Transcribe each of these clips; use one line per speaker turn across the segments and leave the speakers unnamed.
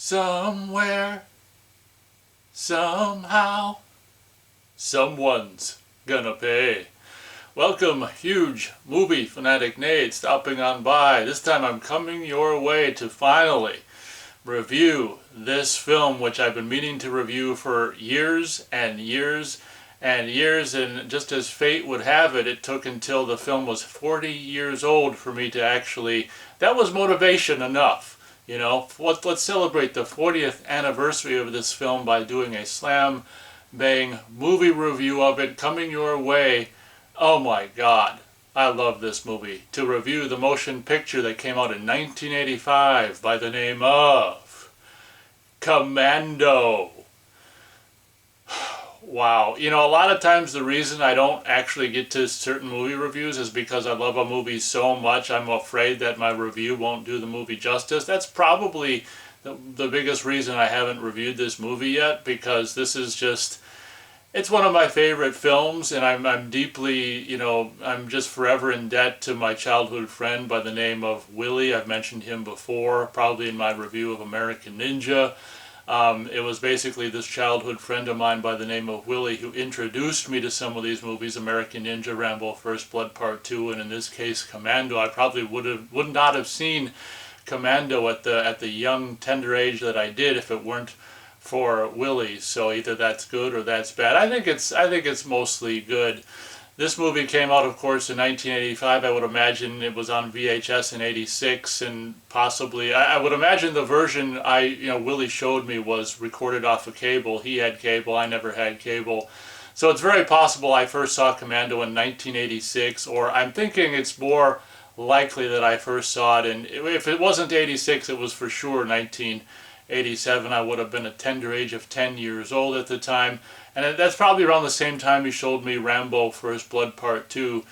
Somewhere, somehow, someone's gonna pay. Welcome, huge movie fanatic Nate, stopping on by. This time I'm coming your way to finally review this film, which I've been meaning to review for years and years and years, and just as fate would have it, it took until the film was 40 years old for me to actually, that was motivation enough. You know, let's celebrate the 40th anniversary of this film by doing a slam bang movie review of it, coming your way. Oh my God, I love this movie. To review the motion picture that came out in 1985 by the name of Commando. Wow. You know, a lot of times the reason I don't actually get to certain movie reviews is because I love a movie so much I'm afraid that my review won't do the movie justice. That's probably the biggest reason I haven't reviewed this movie yet, because this is just, it's one of my favorite films, and I'm deeply, you know, I'm just forever in debt to my childhood friend by the name of Willie. I've mentioned him before, probably in my review of American Ninja. It was basically this childhood friend of mine by the name of Willie who introduced me to some of these movies: American Ninja, Rambo, First Blood Part 2, and in this case Commando. I probably would not have seen Commando at the young tender age that I did if it weren't for Willie. So either that's good or that's bad. I think it's mostly good. This movie came out, of course, in 1985. I would imagine it was on VHS in '86, and possibly, I would imagine the version Willie showed me was recorded off of cable. He had cable, I never had cable. So it's very possible I first saw Commando in 1986, or I'm thinking it's more likely that I first saw it in, if it wasn't '86, it was for sure 1987. I would have been a tender age of 10 years old at the time. And that's probably around the same time he showed me Rambo First Blood Part 2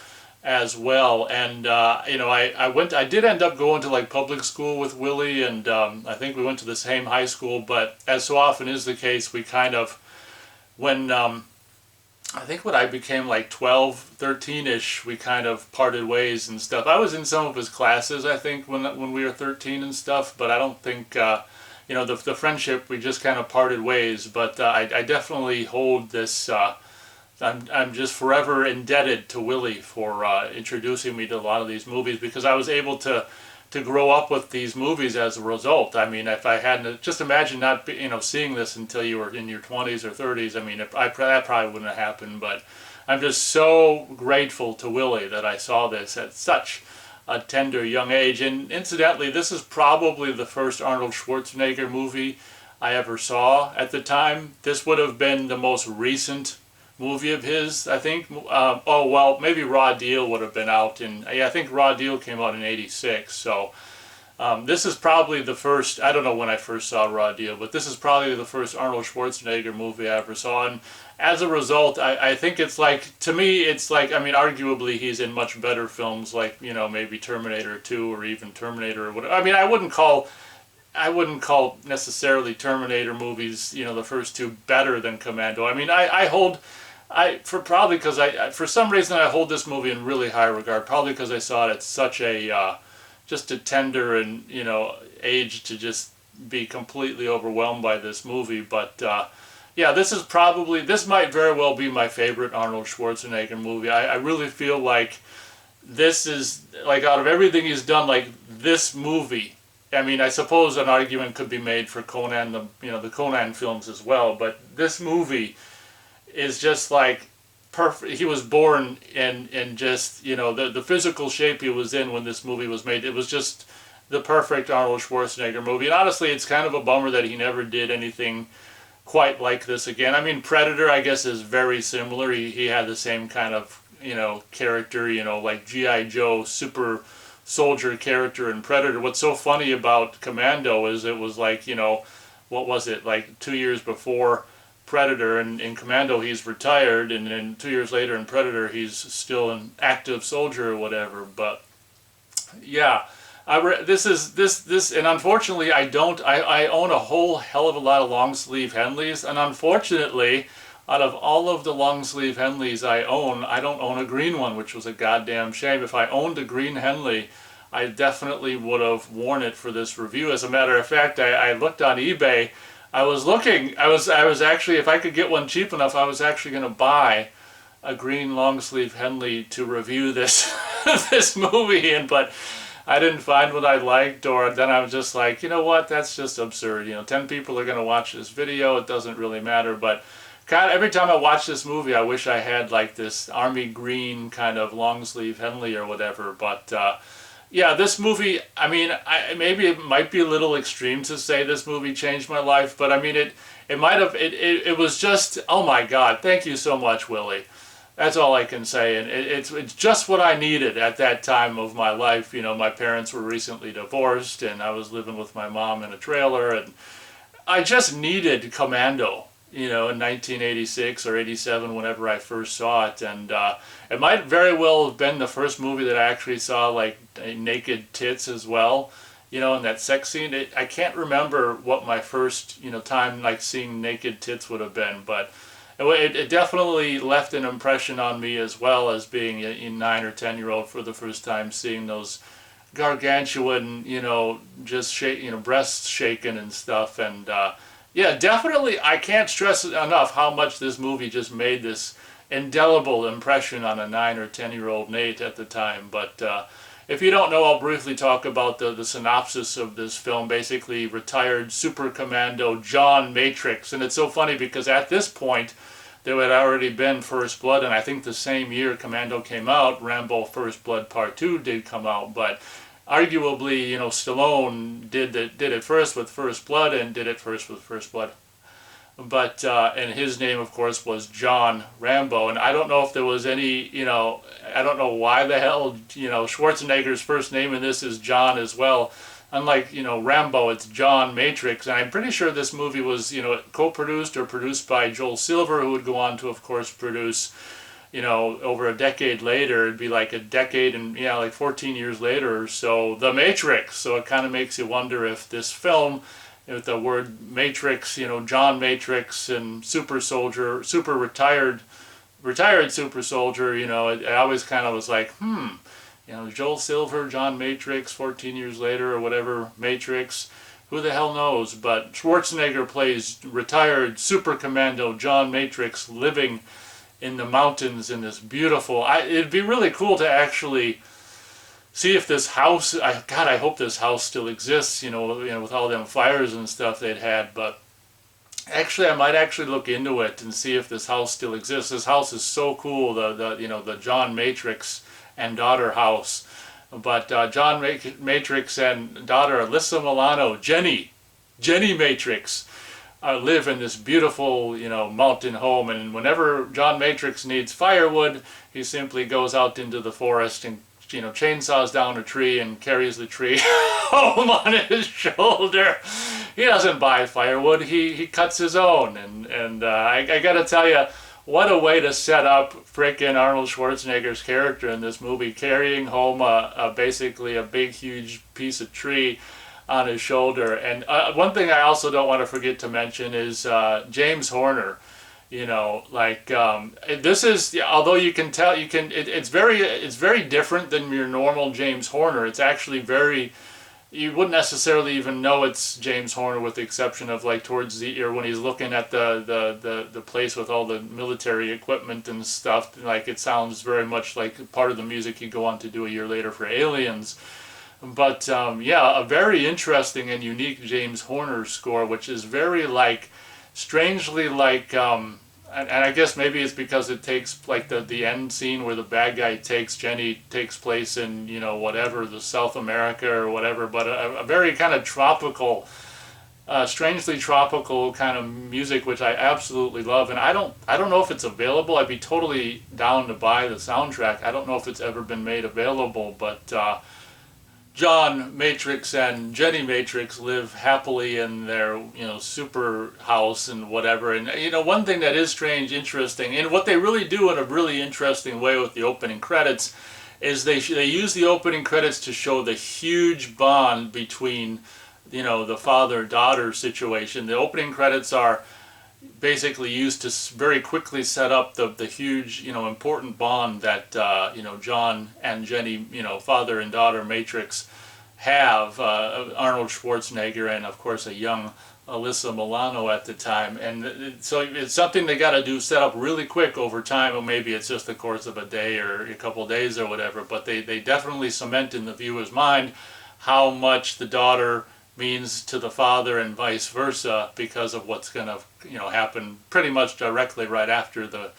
as well. And, I did end up going to like public school with Willie, and I think we went to the same high school, but as so often is the case, we kind of, when, I think when I became like 12, 13-ish, we kind of parted ways and stuff. I was in some of his classes, I think, when we were 13 and stuff, but I don't think, the friendship, we just kind of parted ways. But I definitely hold this, I'm just forever indebted to Willie for introducing me to a lot of these movies, because I was able to grow up with these movies as a result. I mean, if I hadn't, just imagine not seeing this until you were in your 20s or 30s. I mean, that probably wouldn't have happened. But I'm just so grateful to Willie that I saw this at such a tender young age. And incidentally, this is probably the first Arnold Schwarzenegger movie I ever saw at the time. This would have been the most recent movie of his, I think. Maybe Raw Deal would have been out in, I think Raw Deal came out in '86. So this is probably the first, I don't know when I first saw Raw Deal, but this is probably the first Arnold Schwarzenegger movie I ever saw. And as a result, I think it's like, to me, it's like, I mean, arguably he's in much better films like, maybe Terminator 2 or even Terminator or whatever. I mean, I wouldn't call necessarily Terminator movies, the first two, better than Commando. I mean, for some reason I hold this movie in really high regard, probably because I saw it at such a, just a tender and, age to just be completely overwhelmed by this movie. But, yeah, this might very well be my favorite Arnold Schwarzenegger movie. I really feel like this is, like, out of everything he's done, like, this movie, I mean, I suppose an argument could be made for Conan, the Conan films as well, but this movie is just like perfect. He was born in just, the physical shape he was in when this movie was made. It was just the perfect Arnold Schwarzenegger movie. And honestly, it's kind of a bummer that he never did anything quite like this again. I mean, Predator, I guess, is very similar. He had the same kind of, character, like G.I. Joe, super soldier character in Predator. What's so funny about Commando is it was like, what was it, like 2 years before Predator, and in Commando he's retired, and then 2 years later in Predator he's still an active soldier or whatever. But yeah, this, and unfortunately I own a whole hell of a lot of long sleeve Henleys, and unfortunately, out of all of the long sleeve Henleys I don't own a green one, which was a goddamn shame. If I owned a green Henley, I definitely would have worn it for this review. As a matter of fact, I looked on eBay. I was actually, if I could get one cheap enough, I was actually going to buy a green long sleeve Henley to review this this movie in, but I didn't find what I liked, or then I was just like, you know what, that's just absurd. 10 people are going to watch this video, it doesn't really matter. But God, every time I watch this movie, I wish I had like this army green kind of long sleeve Henley or whatever. But yeah, this movie, I mean, maybe it might be a little extreme to say this movie changed my life, but I mean, it might have, it was just, oh my God, thank you so much, Willie. That's all I can say, and it's just what I needed at that time of my life. My parents were recently divorced, and I was living with my mom in a trailer, and I just needed Commando, in 1986 or 87, whenever I first saw it, and it might very well have been the first movie that I actually saw, like, naked tits as well, in that sex scene. I can't remember what my first, time, like, seeing naked tits would have been, but it definitely left an impression on me, as well as being a 9 or 10-year-old for the first time, seeing those gargantuan, just breasts shaking and stuff. And yeah, definitely, I can't stress enough how much this movie just made this indelible impression on a 9 or 10-year-old Nate at the time. But if you don't know, I'll briefly talk about the synopsis of this film. Basically, retired super commando John Matrix. And it's so funny because at this point, there had already been First Blood, and I think the same year Commando came out, Rambo First Blood Part 2 did come out. But arguably, Stallone did it first with First Blood, and did it first with First Blood. But, and his name, of course, was John Rambo. And I don't know if there was any, I don't know why the hell, Schwarzenegger's first name in this is John as well. Unlike, Rambo, it's John Matrix. And I'm pretty sure this movie was, co-produced or produced by Joel Silver, who would go on to, of course, produce, over a decade later. It'd be like a decade and, like 14 years later or so, The Matrix. So it kind of makes you wonder if this film, with the word Matrix, John Matrix and super soldier, super retired super soldier, it always kind of was like, Joel Silver, John Matrix, 14 years later or whatever, Matrix, who the hell knows? But Schwarzenegger plays retired super commando John Matrix, living in the mountains in this beautiful, it'd be really cool to actually see if this house, God, I hope this house still exists, with all them fires and stuff they'd had. But actually, I might actually look into it and see if this house still exists. This house is so cool, the John Matrix and daughter house. But John Matrix and daughter Alyssa Milano, Jenny Matrix, live in this beautiful, mountain home. And whenever John Matrix needs firewood, he simply goes out into the forest and chainsaws down a tree and carries the tree home on his shoulder. He doesn't buy firewood, he cuts his own. And I gotta tell you, what a way to set up frickin' Arnold Schwarzenegger's character in this movie, carrying home basically a big, huge piece of tree on his shoulder. And one thing I also don't want to forget to mention is James Horner. This is, although you can tell, it's very different than your normal James Horner. It's actually you wouldn't necessarily even know it's James Horner, with the exception of like towards the ear when he's looking at the place with all the military equipment and stuff. Like, it sounds very much like part of the music he'd go on to do a year later for Aliens. But yeah, a very interesting and unique James Horner score, which is very strangely and I guess maybe it's because it takes like the end scene where the bad guy takes Jenny takes place in whatever, the South America or whatever, but a very kind of tropical, strangely tropical kind of music, which I absolutely love. And I don't know if it's available. I'd be totally down to buy the soundtrack. I don't know if it's ever been made available, but John Matrix and Jenny Matrix live happily in their, super house and whatever. And, one thing that is strange, interesting, and what they really do in a really interesting way with the opening credits is they use the opening credits to show the huge bond between, the father-daughter situation. The opening credits are, basically used to very quickly set up the huge, important bond that, John and Jenny, father and daughter Matrix have, Arnold Schwarzenegger and of course a young Alyssa Milano at the time. And so it's something they got to do, set up really quick over time, or maybe it's just the course of a day or a couple of days or whatever, but they definitely cement in the viewer's mind how much the daughter means to the father and vice versa, because of what's going to happen pretty much directly right after the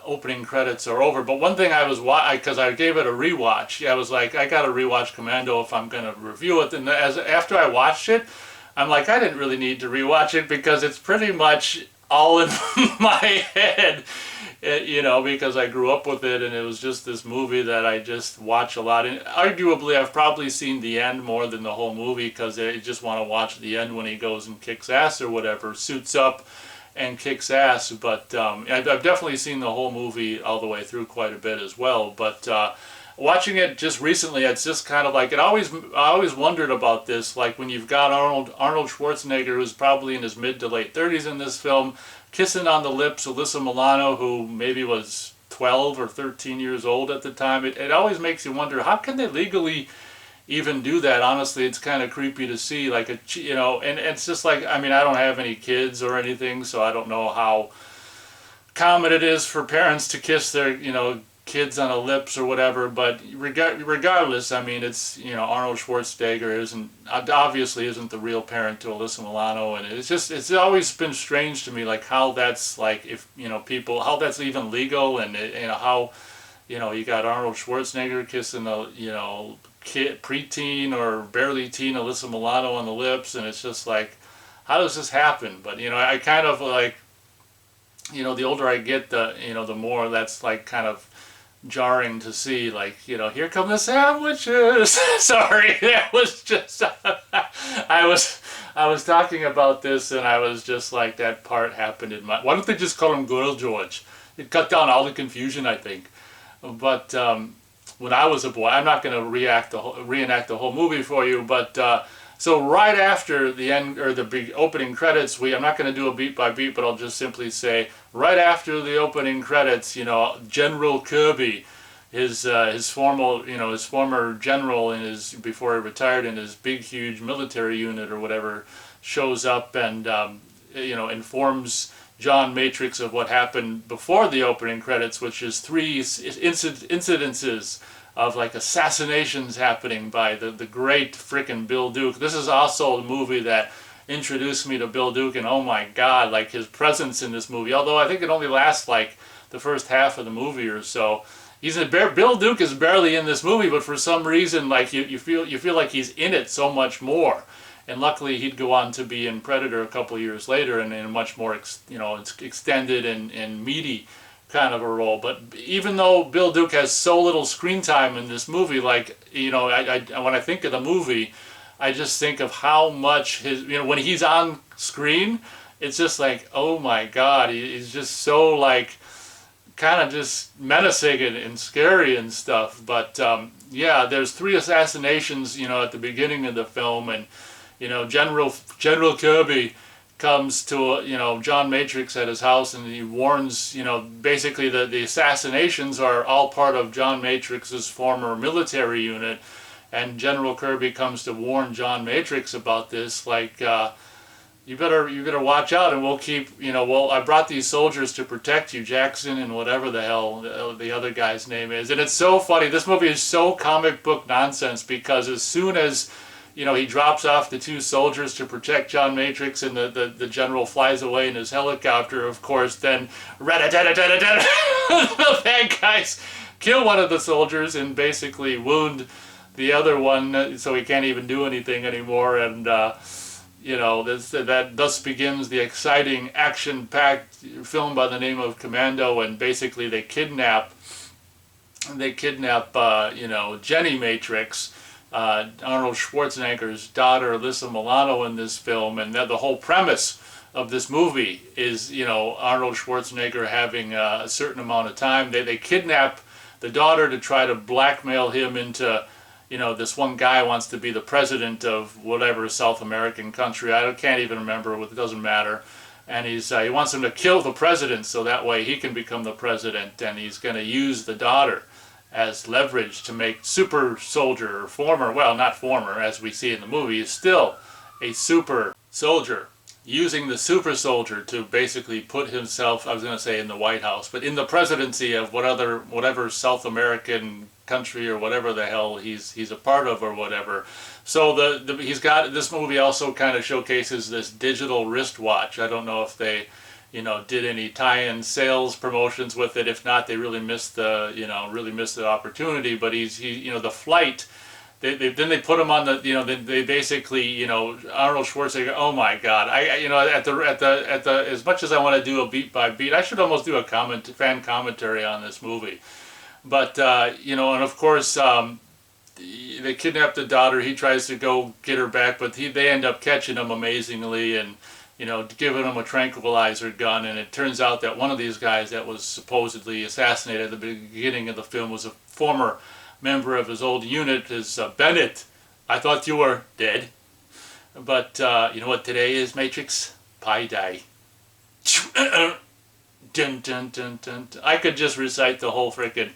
opening credits are over. But one thing I was, because I gave it a rewatch, I was like, I got to rewatch Commando if I'm going to review it. And after I watched it, I'm like, I didn't really need to rewatch it because it's pretty much all in my head, because I grew up with it, and it was just this movie that I just watch a lot. And arguably, I've probably seen the end more than the whole movie, because I just want to watch the end when he goes and kicks ass or whatever, suits up and kicks ass. But I've definitely seen the whole movie all the way through quite a bit as well. But watching it just recently, it's just kind of like, I always wondered about this, like when you've got Arnold Schwarzenegger, who's probably in his mid to late 30s in this film, kissing on the lips of Alyssa Milano, who maybe was 12 or 13 years old at the time. It always makes you wonder, how can they legally even do that? Honestly, it's kind of creepy to see, like and it's just like, I mean, I don't have any kids or anything, so I don't know how common it is for parents to kiss their, kids on the lips or whatever, but regardless, I mean, it's, Arnold Schwarzenegger obviously isn't the real parent to Alyssa Milano, and it's always been strange to me, like how that's, like, if, people, how that's even legal, and how, you got Arnold Schwarzenegger kissing a, preteen or barely teen Alyssa Milano on the lips, and it's just like, how does this happen? But, I kind of like, the older I get, the more that's like kind of jarring to see, like, here come the sandwiches. Sorry, that was just I was talking about this, and I was just like, that part happened in my, why don't they just call him Girl George? It cut down all the confusion, I think. But when I was a boy, I'm not going to reenact the whole movie for you, but so right after the end, or the big opening credits, I'm not going to do a beat by beat, but I'll just simply say, right after the opening credits, General Kirby, his former general before he retired in his big, huge military unit or whatever, shows up and informs John Matrix of what happened before the opening credits, which is 3 incidences of like assassinations happening by the great frickin' Bill Duke. This is also a movie that introduced me to Bill Duke, and oh my god, like his presence in this movie, although I think it only lasts like the first half of the movie or so. Bill Duke is barely in this movie, but for some reason, like you feel like he's in it so much more. And luckily, he'd go on to be in Predator a couple years later, and in a much more extended and meaty kind of a role. But even though Bill Duke has so little screen time in this movie, like, when I think of the movie, I just think of how much when he's on screen, it's just like, oh my god, he's just so like kind of just menacing and scary and stuff. But yeah, there's 3 assassinations, at the beginning of the film, and General Kirby comes to John Matrix at his house, and he warns, basically the assassinations are all part of John Matrix's former military unit, and General Kirby comes to warn John Matrix about this, like, you better watch out, and we'll keep, I brought these soldiers to protect you, Jackson and whatever the hell the other guy's name is. And it's so funny, this movie is so comic book nonsense, because as soon as he drops off the 2 soldiers to protect John Matrix, and the general flies away in his helicopter, of course, then the bad guys kill one of the soldiers and basically wound the other one, so he can't even do anything anymore. And that thus begins the exciting, action-packed film by the name of Commando. And basically they kidnap Jenny Matrix, Arnold Schwarzenegger's daughter, Alyssa Milano, in this film. And the whole premise of this movie is, Arnold Schwarzenegger having a certain amount of time. They kidnap the daughter to try to blackmail him into, this one guy wants to be the president of whatever South American country. I can't even remember. It doesn't matter. and he wants him to kill the president so that way he can become the president, and he's going to use the daughter as leverage to make super soldier, or former, well, not former, as we see in the movie, is still a super soldier, using the super soldier to basically put himself, I was going to say in the White House, but in the presidency of whatever South American country or whatever the hell he's a part of or whatever. So he's got, this movie also kind of showcases this digital wristwatch. I don't know if they, did any tie-in sales promotions with it. If not, they really missed the opportunity. But the flight. Then they put him on the, they basically, Arnold Schwarzenegger. Oh my God! At the as much as I want to do a beat by beat, I should almost do a fan commentary on this movie. But and of course, they kidnap the daughter. He tries to go get her back, but they end up catching him amazingly, and giving him a tranquilizer gun. And it turns out that one of these guys that was supposedly assassinated at the beginning of the film was a former member of his old unit, is Bennett. I thought you were dead. But you know what today is, Matrix? Pi Day. Dun, dun, dun, dun. I could just recite the whole freaking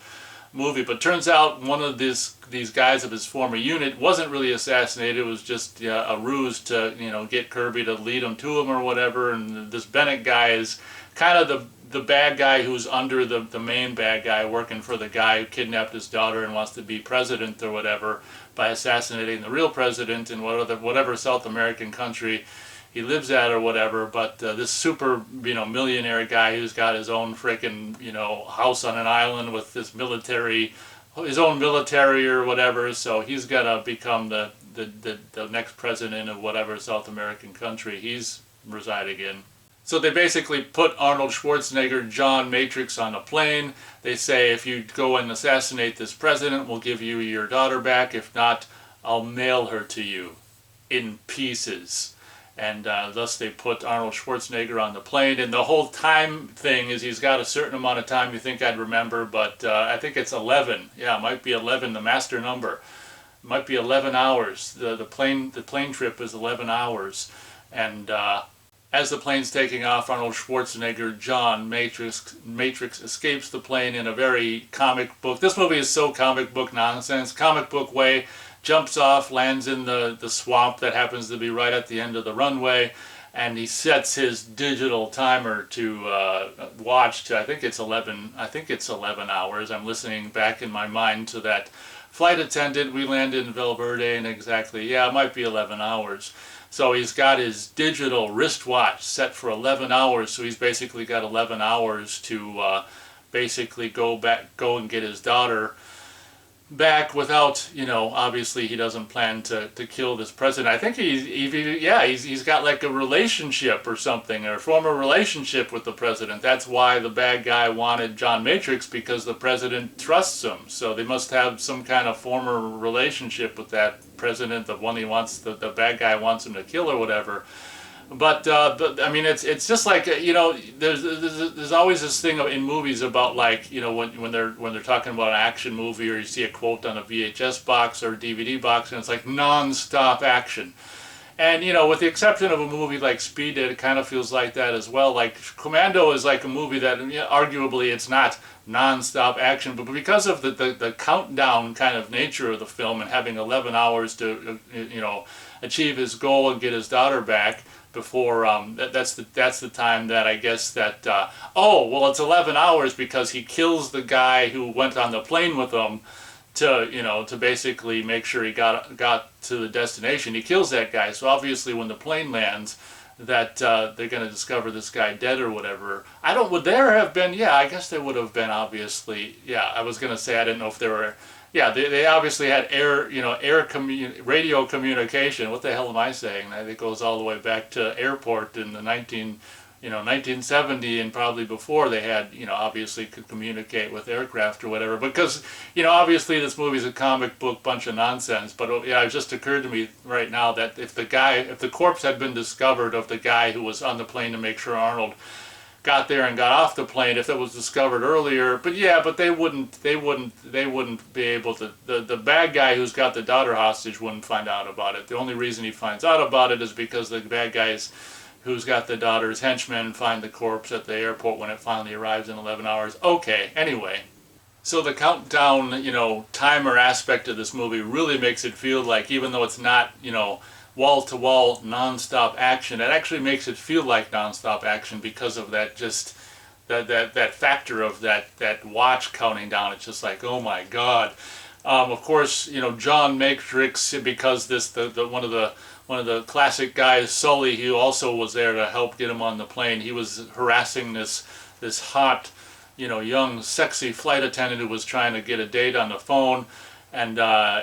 movie, but turns out one of these guys of his former unit wasn't really assassinated. It was just a ruse to get Kirby to lead him to him or whatever. And this Bennett guy is kind of the bad guy who's under the main bad guy, working for the guy who kidnapped his daughter and wants to be president or whatever by assassinating the real president in whatever South American country he lives at or whatever. But this super millionaire guy who's got his own freaking house on an island with his own military or whatever, so he's gonna become the next president of whatever South American country he's residing in. So they basically put Arnold Schwarzenegger, John Matrix, on a plane. They say, if you go and assassinate this president, we'll give you your daughter back. If not, I'll mail her to you in pieces. And thus they put Arnold Schwarzenegger on the plane. And the whole time thing is he's got a certain amount of time. You think I'd remember, but I think it's 11. Yeah, it might be 11, the master number. It might be 11 hours. The plane trip is 11 hours. And as the plane's taking off, Arnold Schwarzenegger, John Matrix escapes the plane in a very comic book. This movie is so comic book nonsense, comic book way. Jumps off, lands in the swamp that happens to be right at the end of the runway, and he sets his digital timer to watch to, I think it's 11 hours. I'm listening back in my mind to that flight attendant. We landed in Valverde, and it might be 11 hours. So he's got his digital wristwatch set for 11 hours, so he's basically got 11 hours to basically go and get his daughter back without, obviously he doesn't plan to kill this president. I think he's got like a relationship or something, or a former relationship with the president. That's why the bad guy wanted John Matrix, because the president trusts him. So they must have some kind of former relationship with that president, the one the bad guy wants him to kill or whatever. But I mean, it's just like there's always this thing in movies about, like, when they're talking about an action movie, or you see a quote on a VHS box or DVD box, and it's like non-stop action. And with the exception of a movie like Speed, it kind of feels like that as well. Like Commando is like a movie that arguably it's not non-stop action, but because of the countdown kind of nature of the film and having 11 hours to achieve his goal and get his daughter back before that's the time that I guess that it's 11 hours because he kills the guy who went on the plane with him to basically make sure he got to the destination. He kills that guy, so obviously when the plane lands, that they're going to discover this guy dead or whatever. Would there have been? Yeah, I guess there would have been, obviously. Yeah, I was going to say I didn't know if there were. Yeah, they obviously had radio communication. What the hell am I saying? It goes all the way back to airport in the 1970 and probably before. They had, obviously could communicate with aircraft or whatever. Because, obviously this movie's a comic book bunch of nonsense. But it just occurred to me right now that if the corpse had been discovered of the guy who was on the plane to make sure Arnold got there and got off the plane, if it was discovered earlier, but they wouldn't be able to, the bad guy who's got the daughter hostage wouldn't find out about it. The only reason he finds out about it is because the bad guy's who's got the daughter's henchmen find the corpse at the airport when it finally arrives in 11 hours. Okay, anyway. So the countdown, timer aspect of this movie really makes it feel like, even though it's not, wall-to-wall non-stop action, it actually makes it feel like non-stop action because of that just that factor of that watch counting down. It's just like, oh my God. Of course, John Matrix, because one of the classic guys, Sully, he also was there to help get him on the plane. He was harassing this hot, young, sexy flight attendant who was trying to get a date on the phone. And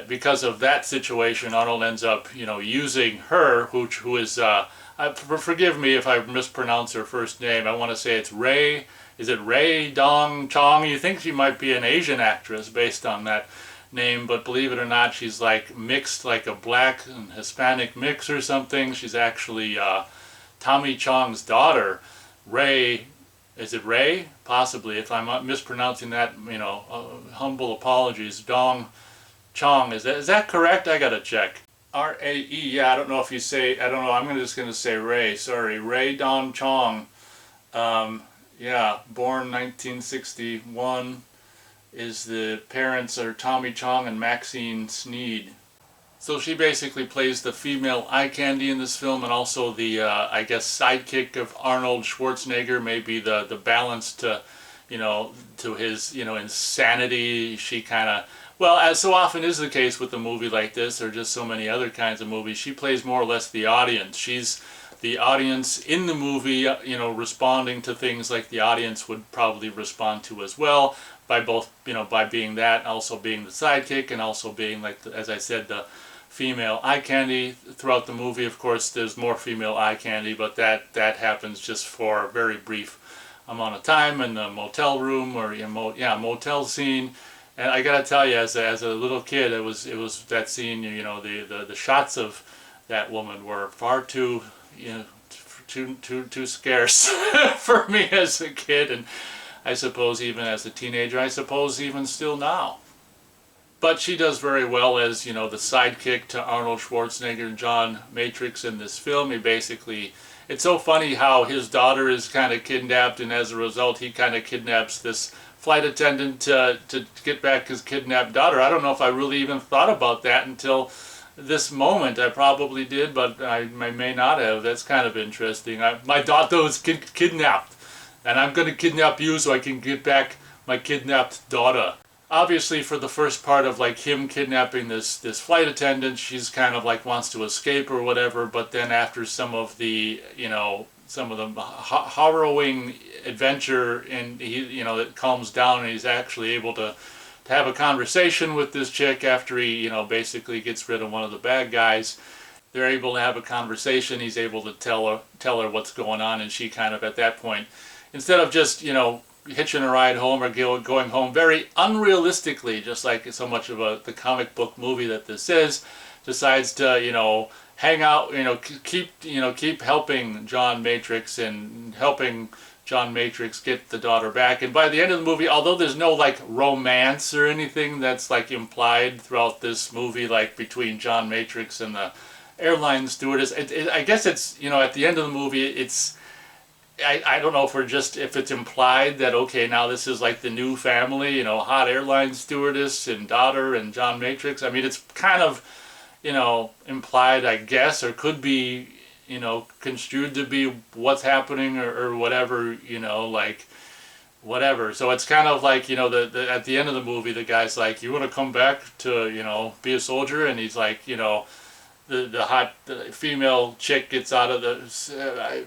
because of that situation, Arnold ends up, using her, who is, forgive me if I mispronounce her first name. I want to say it's Ray. Is it Ray Dong Chong? You think she might be an Asian actress based on that name, but believe it or not, she's like mixed, like a black and Hispanic mix or something. She's actually Tommy Chong's daughter. Ray, is it Ray? Possibly. If I'm mispronouncing that, humble apologies. Dong Chong, is that correct? I gotta check. R-A-E, yeah, I don't know if you say, I don't know, I'm just gonna say Ray, sorry. Ray Dong Chong, yeah, born 1961, the parents are Tommy Chong and Maxine Sneed. So she basically plays the female eye candy in this film, and also the, I guess, sidekick of Arnold Schwarzenegger, maybe the balance to, to his, insanity. She kind of, well, as so often is the case with a movie like this, or just so many other kinds of movies, she plays more or less the audience. She's the audience in the movie, responding to things like the audience would probably respond to as well, by both, by being that, and also being the sidekick, and also being, like, as I said, the female eye candy throughout the movie. Of course, there's more female eye candy, but that happens just for a very brief amount of time in the motel room, or motel scene. And I gotta tell you, as a little kid, it was that scene. The shots of that woman were far too too scarce for me as a kid, and I suppose even as a teenager. I suppose even still now. But she does very well as, the sidekick to Arnold Schwarzenegger and John Matrix in this film. It's so funny how his daughter is kind of kidnapped, and as a result he kind of kidnaps this flight attendant to get back his kidnapped daughter. I don't know if I really even thought about that until this moment. I probably did, but I may not have. That's kind of interesting. My daughter was kidnapped, and I'm going to kidnap you so I can get back my kidnapped daughter. Obviously, for the first part of like him kidnapping this flight attendant, she's kind of like wants to escape or whatever. But then after some of the harrowing adventure, and he it calms down, and he's actually able to have a conversation with this chick after he basically gets rid of one of the bad guys. They're able to have a conversation. He's able to tell her what's going on, and she kind of at that point, instead of just hitching a ride home or going home very unrealistically, just like so much of the comic book movie that this is, decides to hang out, keep helping John Matrix and helping John Matrix get the daughter back. And by the end of the movie, although there's no like romance or anything that's like implied throughout this movie, like between John Matrix and the airline stewardess, I guess it's at the end of the movie, it's I don't know if it's implied that, okay, now this is like the new family, hot airline stewardess and daughter and John Matrix. I mean, it's kind of, implied, I guess, or could be, construed to be what's happening or whatever, like, whatever. So it's kind of like, at the end of the movie, the guy's like, you want to come back to, be a soldier? And he's like, the hot female chick gets out of the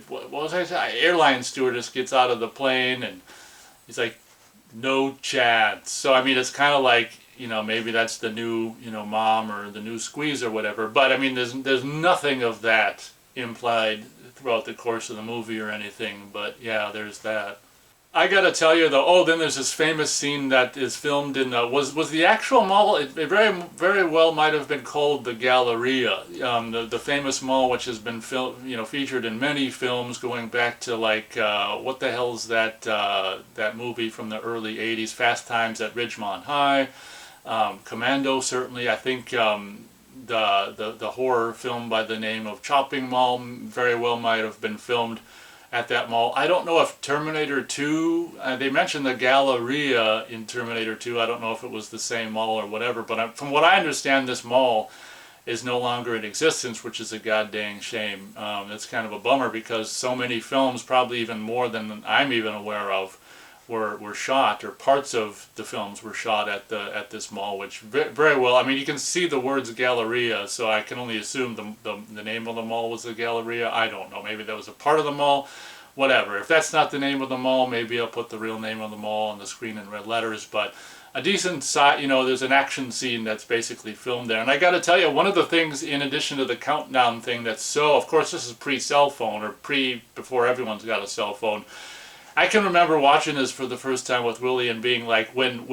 what was I saying? Airline stewardess gets out of the plane, and he's like, no chance. So I mean, it's kind of like maybe that's the new mom or the new squeeze or whatever. But I mean, there's nothing of that implied throughout the course of the movie or anything. But yeah, there's that. I gotta tell you though, then there's this famous scene that is filmed in was the actual mall. It very very well might have been called the Galleria, the famous mall which has been featured in many films going back to like what the hell is that movie from the early '80s, Fast Times at Ridgemont High, Commando certainly. I think the horror film by the name of Chopping Mall very well might have been filmed at that mall. I don't know if Terminator 2, they mentioned the Galleria in Terminator 2. I don't know if it was the same mall or whatever, but from what I understand, this mall is no longer in existence, which is a goddamn shame. It's kind of a bummer because so many films, probably even more than I'm even aware of, were shot, or parts of the films were shot at this mall, which very well, I mean, you can see the words Galleria, so I can only assume the name of the mall was the Galleria. I don't know, maybe that was a part of the mall, whatever. If that's not the name of the mall, maybe I'll put the real name of the mall on the screen in red letters, but a decent side, you know, there's an action scene that's basically filmed there. And I got to tell you, one of the things, in addition to the countdown thing, that's so, of course, this is pre-cell phone, or before everyone's got a cell phone. I can remember watching this for the first time with Willie and being like, when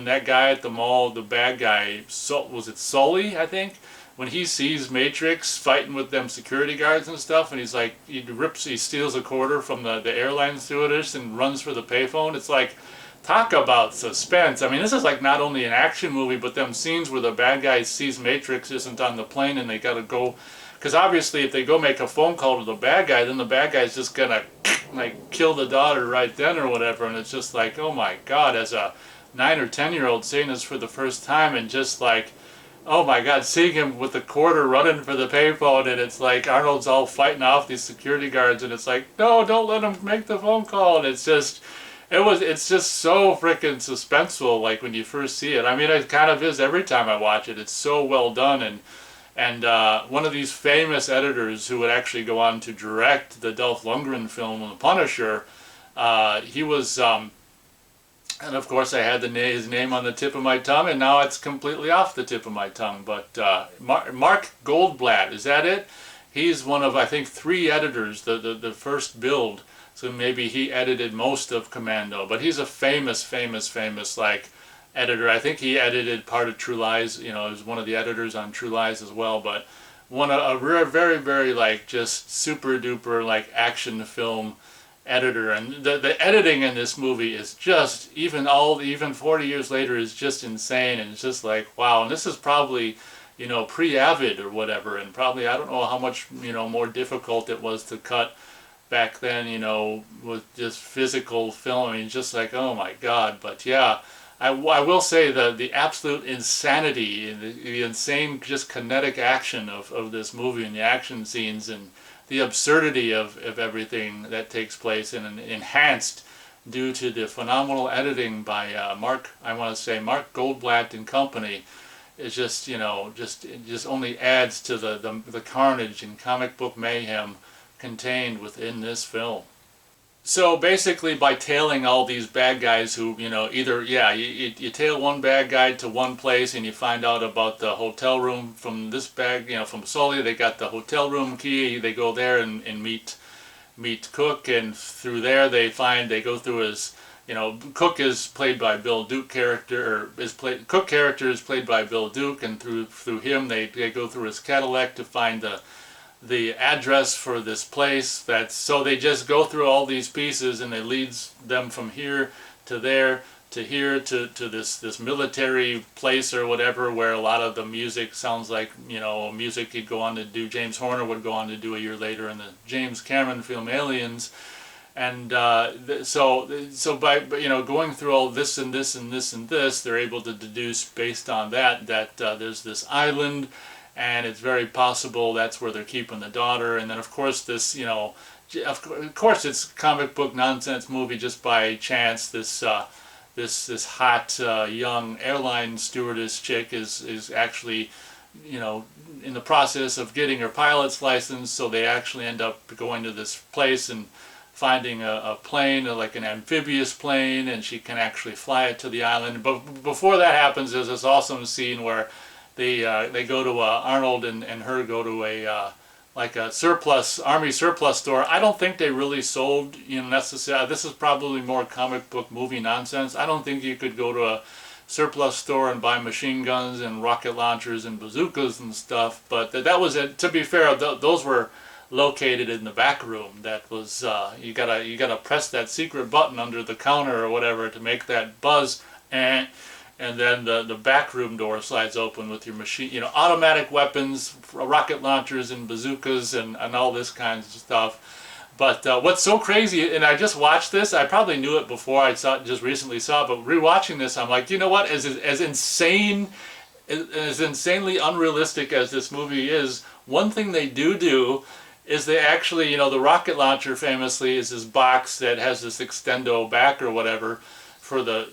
that guy at the mall, the bad guy, was it Sully, I think? When he sees Matrix fighting with them security guards and stuff, and he's like, he steals a quarter from the airline stewardess and runs for the payphone. It's like, talk about suspense. I mean, this is like not only an action movie, but them scenes where the bad guy sees Matrix isn't on the plane and they gotta go, because obviously if they go make a phone call to the bad guy, then the bad guy's just gonna like kill the daughter right then or whatever, and it's just like, oh my god, as a 9 or 10-year-old seeing this for the first time, and just like, oh my god, seeing him with the quarter running for the payphone, and it's like Arnold's all fighting off these security guards, and it's like, no, don't let him make the phone call, and it's just so freaking suspenseful, like when you first see it. I mean, it kind of is every time I watch it. It's so well done, and one of these famous editors who would actually go on to direct the Dolph Lundgren film, The Punisher, he was, and of course I had his name on the tip of my tongue, and now it's completely off the tip of my tongue, but Mark Goldblatt, is that it? He's one of, I think, 3 editors, the first build, so maybe he edited most of Commando, but he's a famous, like, editor. I think he edited part of True Lies, you know, he was one of the editors on True Lies as well, but a very, very, like, just super duper, like, action film editor. And the editing in this movie is just, even 40 years later, is just insane, and it's just like, wow. And this is probably, you know, pre-Avid or whatever, and probably, I don't know how much, you know, more difficult it was to cut back then, you know, with just physical film. I mean, just like, oh my god. But yeah, I will say the absolute insanity, the insane, just kinetic action of this movie, and the action scenes, and the absurdity of everything that takes place, and enhanced due to the phenomenal editing by Mark Goldblatt and company, is just, you know, it just only adds to the carnage and comic book mayhem contained within this film. So basically, by tailing all these bad guys who, you know, either, yeah, you tail one bad guy to one place and you find out about the hotel room from this bag, you know, from Sully, they got the hotel room key, they go there and meet Cook, and through there they go through his, you know, Cook is played by Bill Duke character, Cook character is played by Bill Duke, and through him they go through his Cadillac to find the address for this place. So they just go through all these pieces, and it leads them from here to there to here to this military place or whatever, where a lot of the music sounds like, you know, music he'd go on to do, James Horner would go on to do a year later in the James Cameron film Aliens. And so by, you know, going through all this and this and this and this, they're able to deduce based on that there's this island, and it's very possible that's where they're keeping the daughter. And then of course this, you know, of course it's comic book nonsense movie just by chance. This hot young airline stewardess chick is actually, you know, in the process of getting her pilot's license, so they actually end up going to this place and finding a plane, like an amphibious plane, and she can actually fly it to the island. But before that happens, there's this awesome scene where they go to Arnold and her go to a like a army surplus store. I don't think they really sold, you know, necessarily. This is probably more comic book movie nonsense. I don't think you could go to a surplus store and buy machine guns and rocket launchers and bazookas and stuff. But that was it. To be fair, those were located in the back room. That was you gotta press that secret button under the counter or whatever to make that buzz. And and then the back room door slides open with your machine, automatic weapons, rocket launchers and bazookas and all this kinds of stuff. But what's so crazy, and I just watched this, I probably knew it before, just recently saw it, but rewatching this, I'm like, you know what, as insane, as insanely unrealistic as this movie is, one thing they do is they actually, the rocket launcher famously is this box that has this extendo back or whatever for the,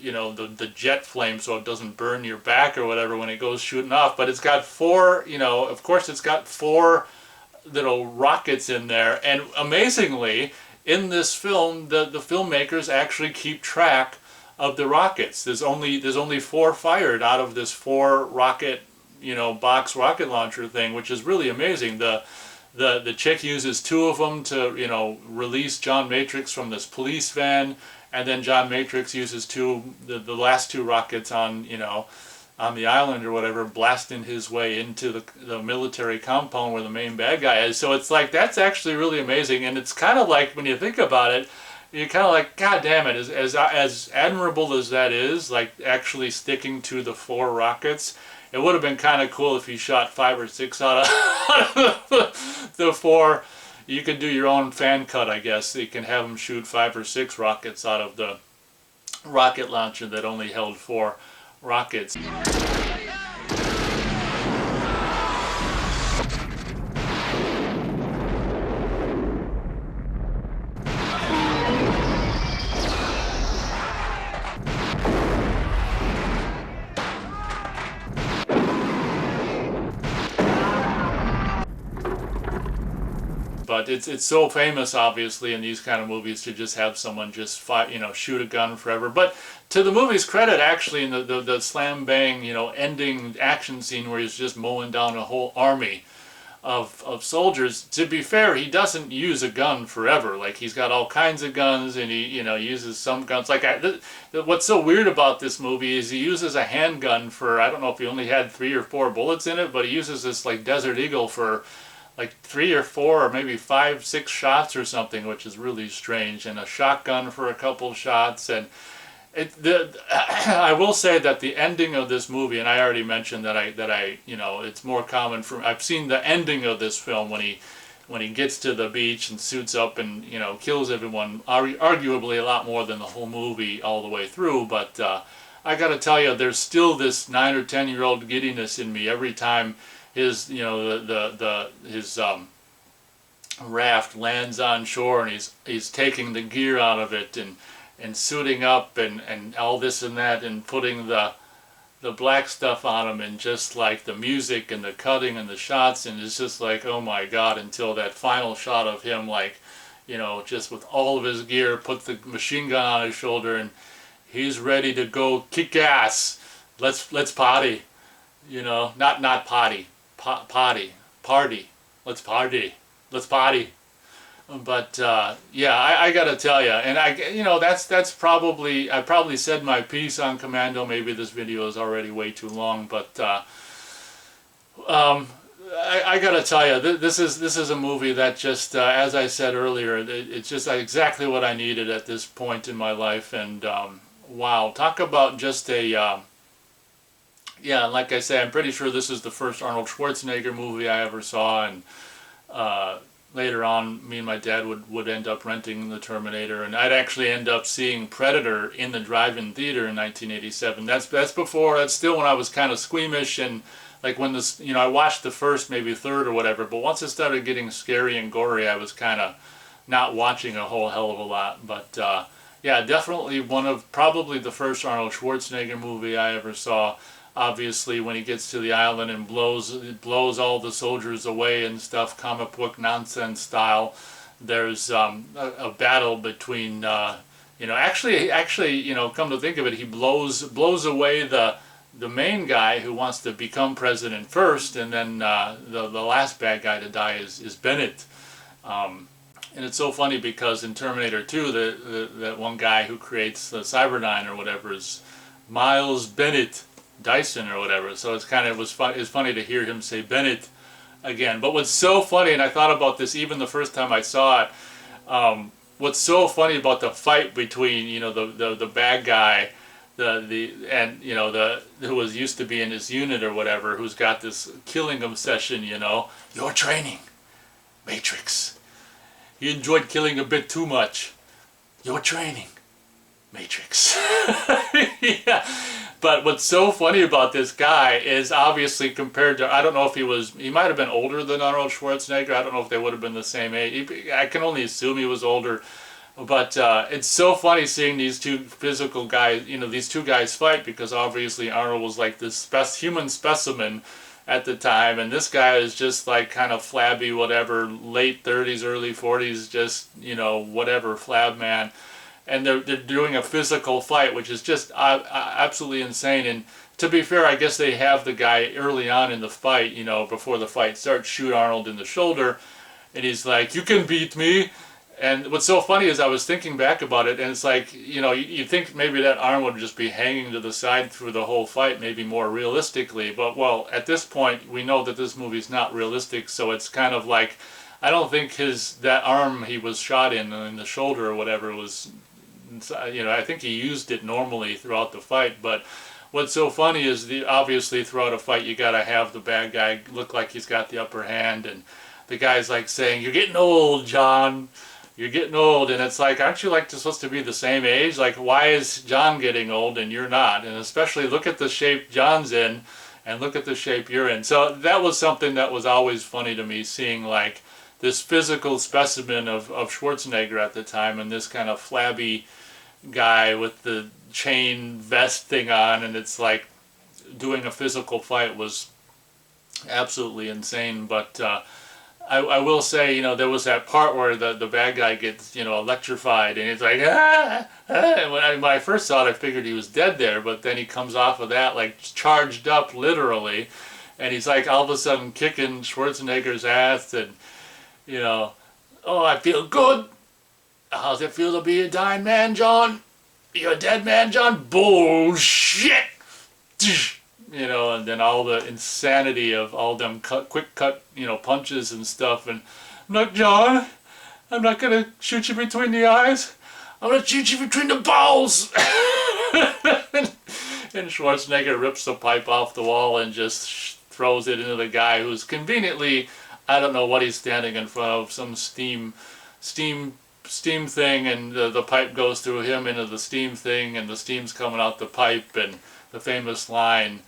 the jet flame so it doesn't burn your back or whatever when it goes shooting off. But it's got four, of course it's got four little rockets in there. And amazingly, in this film, the filmmakers actually keep track of the rockets. There's only four fired out of this four rocket, box rocket launcher thing, which is really amazing. The chick uses two of them to, release John Matrix from this police van, and then John Matrix uses the last two rockets on, on the island or whatever, blasting his way into the military compound where the main bad guy is. So it's like, that's actually really amazing, and it's kind of like, when you think about it, you're kind of like, God damn it, as admirable as that is, like actually sticking to the four rockets, it would have been kind of cool if he shot 5 or 6 out of the four. You could do your own fan cut, I guess. You can have him shoot 5 or 6 rockets out of the rocket launcher that only held 4 rockets. But it's so famous, obviously, in these kind of movies to just have someone just shoot a gun forever. But to the movie's credit, actually, in the slam bang, ending action scene where he's just mowing down a whole army of soldiers. To be fair, he doesn't use a gun forever. Like, he's got all kinds of guns, and he uses some guns. Like, what's so weird about this movie is he uses a handgun for, I don't know if he only had 3 or 4 bullets in it, but he uses this like Desert Eagle for like 3 or 4 or maybe 5, 6 shots or something, which is really strange, and a shotgun for a couple shots. And I will say that the ending of this movie, and I already mentioned that it's more common for, I've seen the ending of this film when he gets to the beach and suits up and kills everyone, arguably a lot more than the whole movie all the way through. But I got to tell you, there's still this 9 or 10-year-old giddiness in me every time his his raft lands on shore, and he's taking the gear out of it and suiting up and all this and that, and putting the black stuff on him, and just like the music and the cutting and the shots, and it's just like, oh my God, until that final shot of him, like, just with all of his gear, put the machine gun on his shoulder, and he's ready to go kick ass. Let's party, not potty. Party. Let's party. But yeah, I gotta tell you, and that's probably, I probably said my piece on Commando. Maybe this video is already way too long, but I gotta tell you, this is a movie that just, as I said earlier, it's just exactly what I needed at this point in my life. And wow, talk about just a yeah, like I say, I'm pretty sure this is the first Arnold Schwarzenegger movie I ever saw, and later on, me and my dad would end up renting The Terminator, and I'd actually end up seeing Predator in the drive-in theater in 1987. That's still when I was kind of squeamish, and like when this, I watched the first, maybe third or whatever, but once it started getting scary and gory, I was kind of not watching a whole hell of a lot. But yeah, definitely probably the first Arnold Schwarzenegger movie I ever saw. Obviously, when he gets to the island and blows all the soldiers away and stuff, comic book nonsense style. There's a battle between, actually, come to think of it, he blows away the main guy who wants to become president first, and then the last bad guy to die is Bennett. And it's so funny because in Terminator 2, that one guy who creates the Cyberdyne or whatever is Miles Bennett Dyson or whatever, so it's funny to hear him say Bennett again. But what's so funny, and I thought about this even the first time I saw it, what's so funny about the fight between the bad guy and you know the who was used to be in his unit or whatever, who's got this killing obsession. You know, your training, Matrix. He enjoyed killing a bit too much. Your training, Matrix. Yeah. But what's so funny about this guy is obviously compared to, I don't know if he might have been older than Arnold Schwarzenegger. I don't know if they would have been the same age. I can only assume he was older. But it's so funny seeing these two physical guys, you know, these two guys fight, because obviously Arnold was like this human specimen at the time, and this guy is just like kind of flabby, whatever, late 30s, early 40s, just, you know, whatever, flab man. And they're doing a physical fight, which is just absolutely insane. And to be fair, I guess they have the guy early on in the fight, you know, before the fight starts, shoot Arnold in the shoulder, and he's like, "You can beat me." And what's so funny is I was thinking back about it, and it's like, you know, you think maybe that arm would just be hanging to the side through the whole fight, maybe more realistically. But, well, at this point, we know that this movie's not realistic, so it's kind of like, I don't think that arm he was shot in the shoulder or whatever was, you know, I think he used it normally throughout the fight. But what's so funny is, obviously throughout a fight, you gotta have the bad guy look like he's got the upper hand, and the guy's like saying, "You're getting old, John. You're getting old." And it's like, aren't you like supposed to be the same age? Like, why is John getting old and you're not? And especially look at the shape John's in and look at the shape you're in. So that was something that was always funny to me, seeing like this physical specimen of Schwarzenegger at the time, and this kind of flabby guy with the chain vest thing on, and it's like doing a physical fight was absolutely insane. But I will say, you know, there was that part where the bad guy gets, you know, electrified, and he's like, "Ah, ah." And when I first saw it, I figured he was dead there, but then he comes off of that, like, charged up, literally, and he's, like, all of a sudden kicking Schwarzenegger's ass, and, you know, "Oh, I feel good. How's it feel to be a dying man, John? You're a dead man, John? Bullshit!" You know, and then all the insanity of all them quick cut, you know, punches and stuff. And, "Look, John, I'm not going to shoot you between the eyes. I'm going to shoot you between the balls." And Schwarzenegger rips the pipe off the wall and just throws it into the guy, who's conveniently, I don't know what he's standing in front of, some steam thing, and the pipe goes through him into the steam thing, and the steam's coming out the pipe, and the famous line,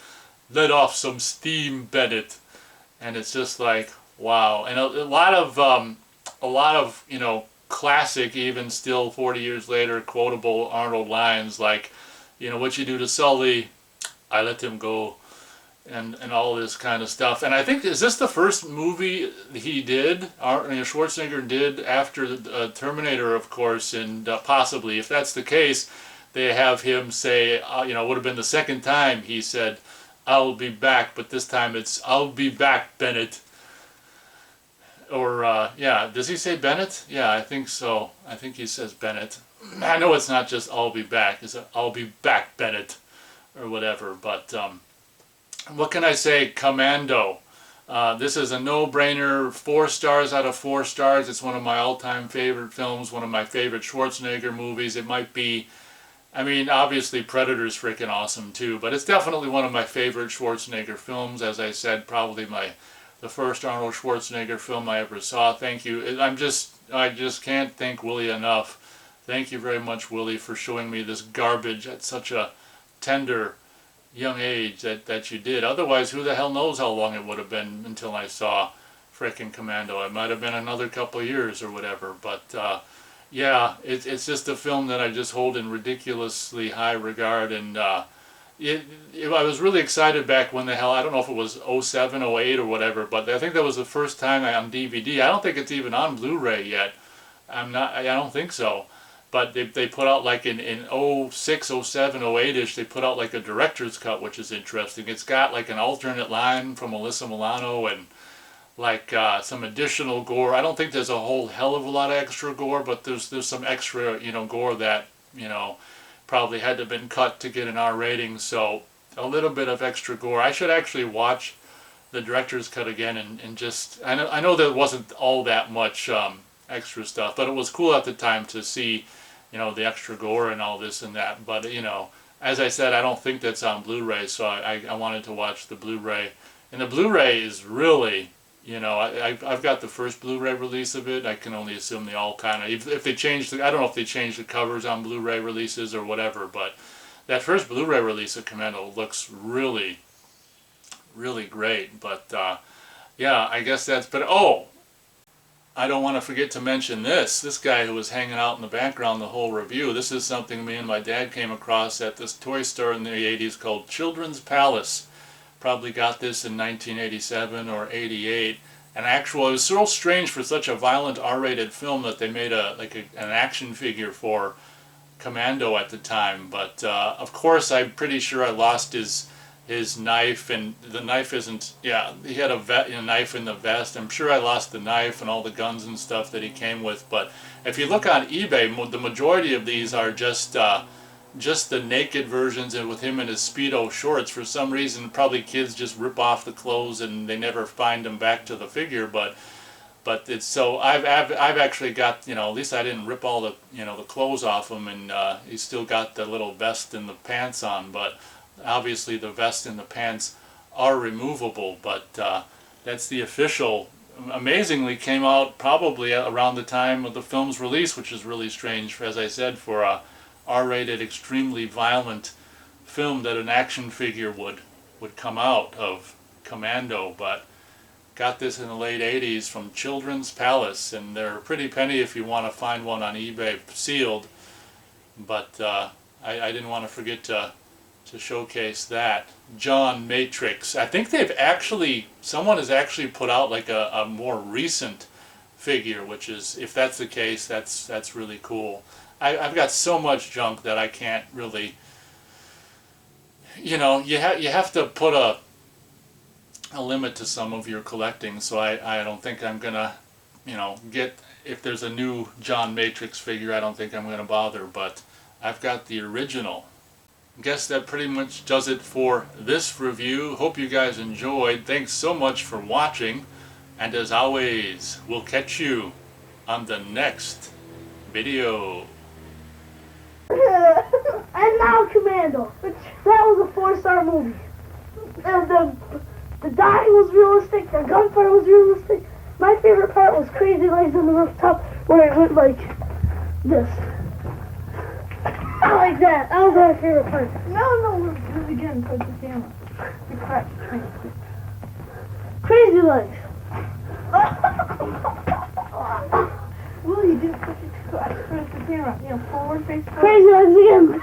"Let off some steam, Bennett." And it's just like, wow. And a lot of, you know, classic, even still 40 years later, quotable Arnold lines like, you know, "What you do to Sully, I let him go," and all this kind of stuff. And I think, is this the first movie he did, Schwarzenegger did, after Terminator, of course, and possibly, if that's the case, they have him say, you know, it would have been the second time he said, "I'll be back," but this time it's, "I'll be back, Bennett." Or, yeah, does he say Bennett? Yeah, I think so. I think he says Bennett. I know it's not just "I'll be back," it's "I'll be back, Bennett," or whatever. But what can I say? Commando. This is a no-brainer, 4 stars out of 4 stars. It's one of my all-time favorite films, one of my favorite Schwarzenegger movies. It might be, I mean, obviously Predator's freaking awesome too, but it's definitely one of my favorite Schwarzenegger films. As I said, probably the first Arnold Schwarzenegger film I ever saw. Thank you. I just can't thank Willie enough. Thank you very much, Willie, for showing me this garbage at such a tender, young age that you did. Otherwise, who the hell knows how long it would have been until I saw frickin' Commando. It might have been another couple of years or whatever, but yeah, it's just a film that I just hold in ridiculously high regard. And I was really excited back when the hell, I don't know if it was 07, 08 or whatever, but I think that was the first time on DVD. I don't think it's even on Blu-ray yet. I don't think so. But they put out, like, in 06, 07, 08-ish, they put out like a director's cut, which is interesting. It's got like an alternate line from Alyssa Milano, and like some additional gore. I don't think there's a whole hell of a lot of extra gore, but there's some extra, you know, gore that, you know, probably had to have been cut to get an R rating. So a little bit of extra gore. I should actually watch the director's cut again and just, I know there wasn't all that much extra stuff, but it was cool at the time to see, you know, the extra gore and all this and that. But, you know, as I said, I don't think that's on Blu-ray, so I wanted to watch the Blu-ray. And the Blu-ray is really, you know, I've got the first Blu-ray release of it. I can only assume they all kind of, if they changed I don't know if they changed the covers on Blu-ray releases or whatever, but that first Blu-ray release of Commando looks really, really great. But yeah, I guess that's, but oh, I don't want to forget to mention this guy who was hanging out in the background the whole review. This is something me and my dad came across at this toy store in the 80s called Children's Palace. Probably got this in 1987 or 88. And actually, it was so strange for such a violent R-rated film that they made an action figure for Commando at the time. But of course, I'm pretty sure I lost his knife, and the knife isn't, yeah, he had a knife in the vest. I'm sure I lost the knife and all the guns and stuff that he came with. But if you look on eBay, the majority of these are just the naked versions, and with him in his Speedo shorts. For some reason, probably kids just rip off the clothes and they never find them back to the figure. But it's so I've actually got, you know, at least I didn't rip all the, you know, the clothes off him, and he's still got the little vest and the pants on. But obviously the vest and the pants are removable. But that's the official. Amazingly, came out probably around the time of the film's release, which is really strange, as I said, for a R-rated, extremely violent film that an action figure would come out of, Commando. But got this in the late 80s from Children's Palace, and they're a pretty penny if you want to find one on eBay sealed. But I didn't want to forget to showcase that. John Matrix. I think someone has actually put out like a more recent figure, which is, if that's the case, that's really cool. I've got so much junk that I can't really, you know, you have to put a limit to some of your collecting. So I don't think I'm gonna, you know, if there's a new John Matrix figure, I don't think I'm gonna bother. But I've got the original. Guess that pretty much does it for this review. Hope you guys enjoyed. Thanks so much for watching, and as always, we'll catch you on the next video.
And now Commando, which that was a 4-star movie. The dying was realistic, the gunfire was realistic. My favorite part was Crazy Legs on the rooftop, where it went like this. Not like that. That was my favorite part. No, do it again towards the camera. Crazy Legs. Well, you didn't push it towards the camera. You know, forward face. Crazy Legs again.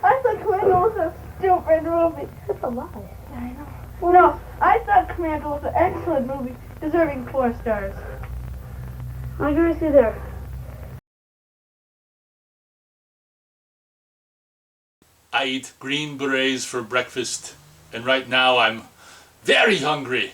I thought Commando was a stupid movie. That's a lie. Yeah, I know. Well, no, I thought Commando was an excellent movie, deserving 4 stars. I agree with you there.
I eat green berets for breakfast, and right now I'm very hungry.